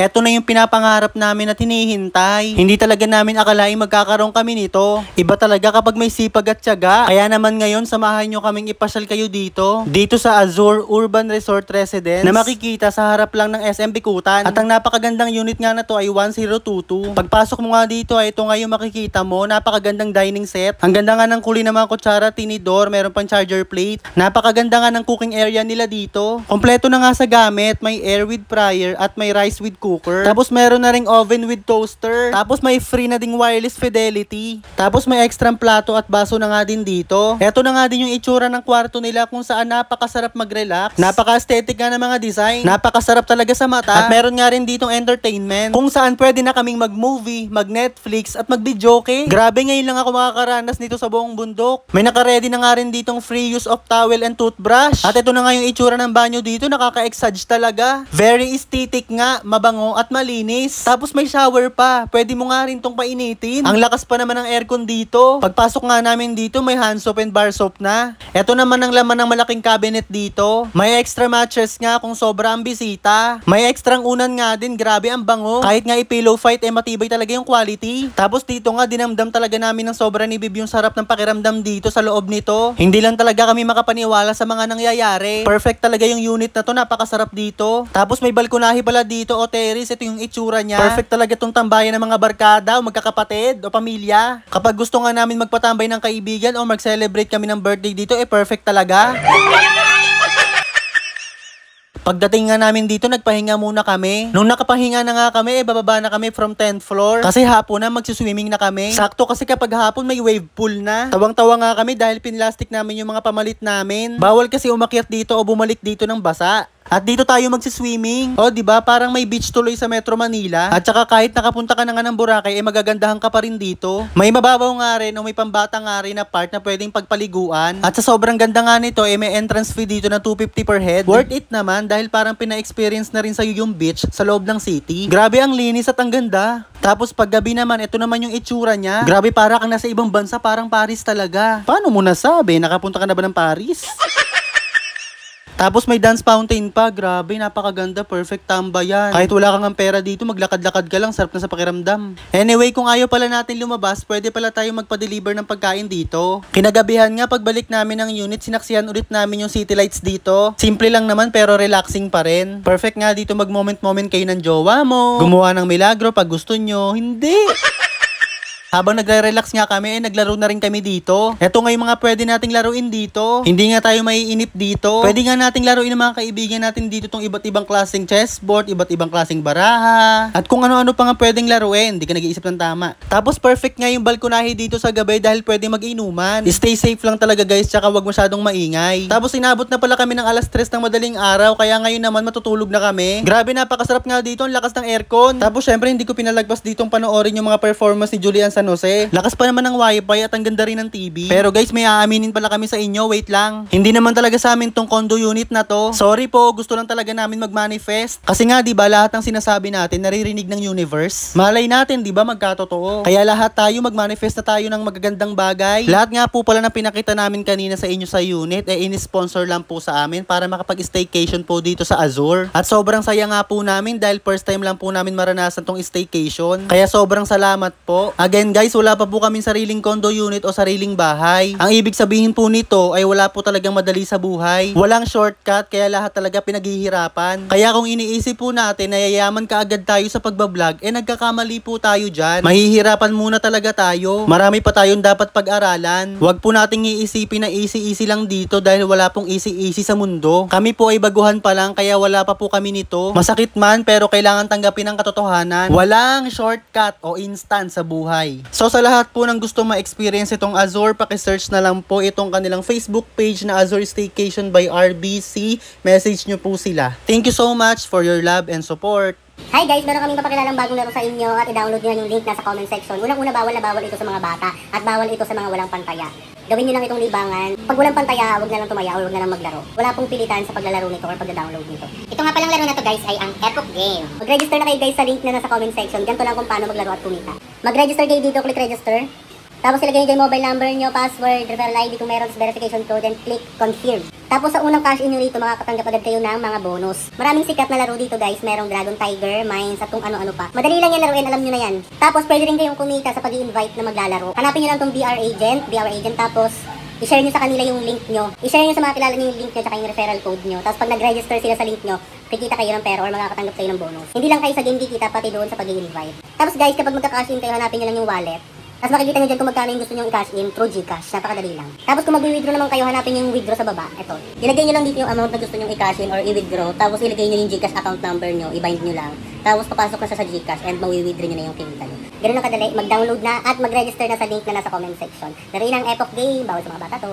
Eto na yung pinapangarap namin at hinihintay. Hindi talaga namin akalaing magkakaroon kami nito. Iba talaga kapag may sipag at tiyaga. Kaya naman ngayon, samahan nyo kaming ipasyal kayo dito. Dito sa Azure Urban Resort Residence na makikita sa harap lang ng SM Bikutan. At ang napakagandang unit nga na to ay 1022. Pagpasok mo nga dito ay ito nga yung makikita mo. Napakagandang dining set. Ang ganda nga ng kulay ng mga kutsara, tinidor, meron pang charger plate. Napakaganda nga ng cooking area nila dito. Kompleto na nga sa gamit. May air with fryer at may rice with cooker. Tapos meron na ring oven with toaster. Tapos may free na ding wireless fidelity. Tapos may extra plato at baso na nga din dito. Eto na nga din yung itsura ng kwarto nila kung saan napakasarap mag-relax. Napaka-aesthetic nga ng mga design. Napakasarap talaga sa mata. At meron nga rin ditong entertainment kung saan pwede na kaming mag-movie, mag-Netflix at mag-videoke. Grabe, ngayon lang ako makakaranas nito sa buong bundok. May naka-ready na nga rin ditong free use of towel and toothbrush. At ito na nga yung itsura ng banyo dito. Nakaka-exage talaga. Very aesthetic nga, mabango at malinis. Tapos may shower pa. Pwede mo nga rin tong painitin. Ang lakas pa naman ng aircon dito. Pagpasok nga namin dito, may hand soap and bar soap na. Ito naman ang laman ng malaking cabinet dito. May extra mattress nga kung sobra ang bisita. May extrang unan nga din. Grabe, ang bango. Kahit nga i-pillow fight, matibay talaga yung quality. Tapos dito nga, dinamdam talaga namin ng sobra ni Bib yung sarap ng pakiramdam dito sa loob nito. Hindi lang talaga kami makapaniwala sa mga nangyayari. Perfect talaga yung unit na to. Napakasarap dito. Tapos may balkonahe pala dito o terrace. Ito yung itsura niya. Perfect talaga tong tambayan ng mga barkada o magkakapatid o pamilya. Kapag gusto nga namin magpatambay ng kaibigan o mag-celebrate kami ng birthday dito, perfect talaga. Pagdating nga namin dito, nagpahinga muna kami. Nung nakapahinga na nga kami, bababa na kami from 10th floor. Kasi hapon na, magsiswimming na kami. Sakto kasi kapag hapon, may wave pool na. Tawang-tawa nga kami dahil pinlastic namin yung mga pamalit namin. Bawal kasi umakyat dito o bumalik dito ng basa. At dito tayo magsiswimming. O, di ba? Parang may beach tuloy sa Metro Manila. At saka kahit nakapunta ka na nga ng Boracay, magagandahan ka pa rin dito. May mababaw nga rin o may pambata nga rin na part na pwedeng pagpaliguan. At sa sobrang ganda nga nito, may entrance fee dito na 250 per head. Worth it naman dahil parang pina-experience na rin sa'yo yung beach sa loob ng city. Grabe, ang linis at ang ganda. Tapos paggabi naman, ito naman yung itsura niya. Grabe, para kang nasa ibang bansa, parang Paris talaga. Paano mo nasabi? Nakapunta ka na ba ng Paris? Tapos may dance fountain pa. Grabe, napakaganda. Perfect tambayan. Kahit wala kang pera dito, maglakad-lakad ka lang. Sarap na sa pakiramdam. Anyway, kung ayaw pala natin lumabas, pwede pala tayo magpa-deliver ng pagkain dito. Kinagabihan nga, pagbalik namin ng unit, sinaksihan ulit namin yung city lights dito. Simple lang naman pero relaxing pa rin. Perfect nga dito mag-moment-moment kayo ng jowa mo. Gumawa ng milagro pag gusto nyo. Hindi! Habang nagre-relax nga kami, naglaro na rin kami dito. Ito nga yung mga pwede nating laruin dito. Hindi nga tayo maiinip dito. Pwede nga nating laruin ng mga kaibigan natin dito tong iba't ibang klaseng chessboard, iba't ibang klaseng baraha. At kung ano-ano pa nga pwedeng laruin, hindi ka nag-iisip ng tama. Tapos perfect nga yung balkonahe dito sa gabi dahil pwede mag-inuman. Stay safe lang talaga guys, tsaka wag masyadong maingay. Tapos inabot na pala kami ng 3:00 ng madaling araw, kaya ngayon naman matutulog na kami. Grabe, napakasarap nga dito, ang lakas ng aircon. Tapos syempre hindi ko pinalagpas ditong panoorin yung mga performance ni Julian San Jose. Lakas pa naman ng wifi at ang ganda rin ng TV. Pero guys, may aaminin pala kami sa inyo. Wait lang. Hindi naman talaga sa amin tong condo unit na to. Sorry po, gusto lang talaga namin mag-manifest. Kasi nga, di ba, lahat ng sinasabi natin naririnig ng universe. Malay natin, di ba, magkatotoo. Kaya lahat tayo mag-manifest na tayo ng magagandang bagay. Lahat nga po pala na pinakita namin kanina sa inyo sa unit, in-sponsor lang po sa amin para makapag-staycation po dito sa Azure. At sobrang saya nga po namin dahil first time lang po namin maranasan tong staycation. Kaya sobrang salamat po. Again guys, wala pa po kaming sariling condo unit o sariling bahay. Ang ibig sabihin po nito ay wala po talagang madali sa buhay. Walang shortcut, kaya lahat talaga pinaghihirapan. Kaya kung iniisip po natin na yayaman kaagad tayo sa pagbablog, nagkakamali po tayo dyan. Mahihirapan muna talaga tayo. Marami pa tayong dapat pag-aralan. Huwag po nating iisipin na easy-easy lang dito dahil wala pong easy-easy sa mundo. Kami po ay baguhan pa lang kaya wala pa po kami nito. Masakit man pero kailangan tanggapin ang katotohanan. Walang shortcut o instant sa buhay. So sa lahat po ng gusto ma-experience itong Azure, paki-search na lang po itong kanilang Facebook page na Azure Staycation by RBC. Message nyo po sila. Thank you so much for your love and support. Hi guys, meron kaming papakilalang bagong laro sa inyo at i-download nyo yung link nasa comment section. Unang-una, bawal na bawal ito sa mga bata at bawal ito sa mga walang pantaya. Gawin nyo lang itong libangan. Pag walang pantaya, huwag na lang tumaya o huwag na lang maglaro. Wala pong pilitan sa paglalaro nito or pagda-download nito. Ito nga palang laro na to guys ay ang Epoch Game. Mag-register na kayo guys sa link na nasa comment section. Ganito lang kung paano maglaro at kumita. Mag-register kayo dito, click register. Tapos ilagay nyo yung mobile number nyo, password, referral ID kung meron, verification code, and click confirm. Tapos sa unang cash in nyo rito, makakatanggap agad kayo ng mga bonus. Maraming sikat na laro dito guys, merong Dragon Tiger, Mines, at kung ano-ano pa. Madali lang yan laruin, alam nyo na yan. Tapos pwede rin kayong kumita sa pag-i-invite na maglalaro. Hanapin nyo lang tong BR Agent, tapos i-share nyo sa kanila yung link nyo. I-share nyo sa mga kilala nyo yung link nyo tsaka yung referral code nyo. Tapos pag nag-register sila sa link nyo, kikita kayo ng pera or makakatanggap kayo ng bonus. Hindi lang kayo sa game kikita, pati doon sa pag-i-invite. Tapos guys, kapag magka-cash in kayo, hanapin nyo lang yung wallet. Tapos makikita nyo dyan kung magkano yung gusto nyo i-cash in through Gcash. Napakadali lang. Tapos kung mag-withdraw naman kayo, hanapin nyo yung withdraw sa baba. Ito. Ilagay nyo lang dito yung amount na gusto nyo i-cash in or i-withdraw. Tapos ilagay nyo yung Gcash account number nyo, i-bind nyo lang. Tapos papasok na sa Gcash and mawi-withdraw nyo na yung kinita nyo. Ganun lang kadali. Mag-download na at mag-register na sa link na nasa comment section. Laruin ang Epoch Game. Bawal sa mga bata to.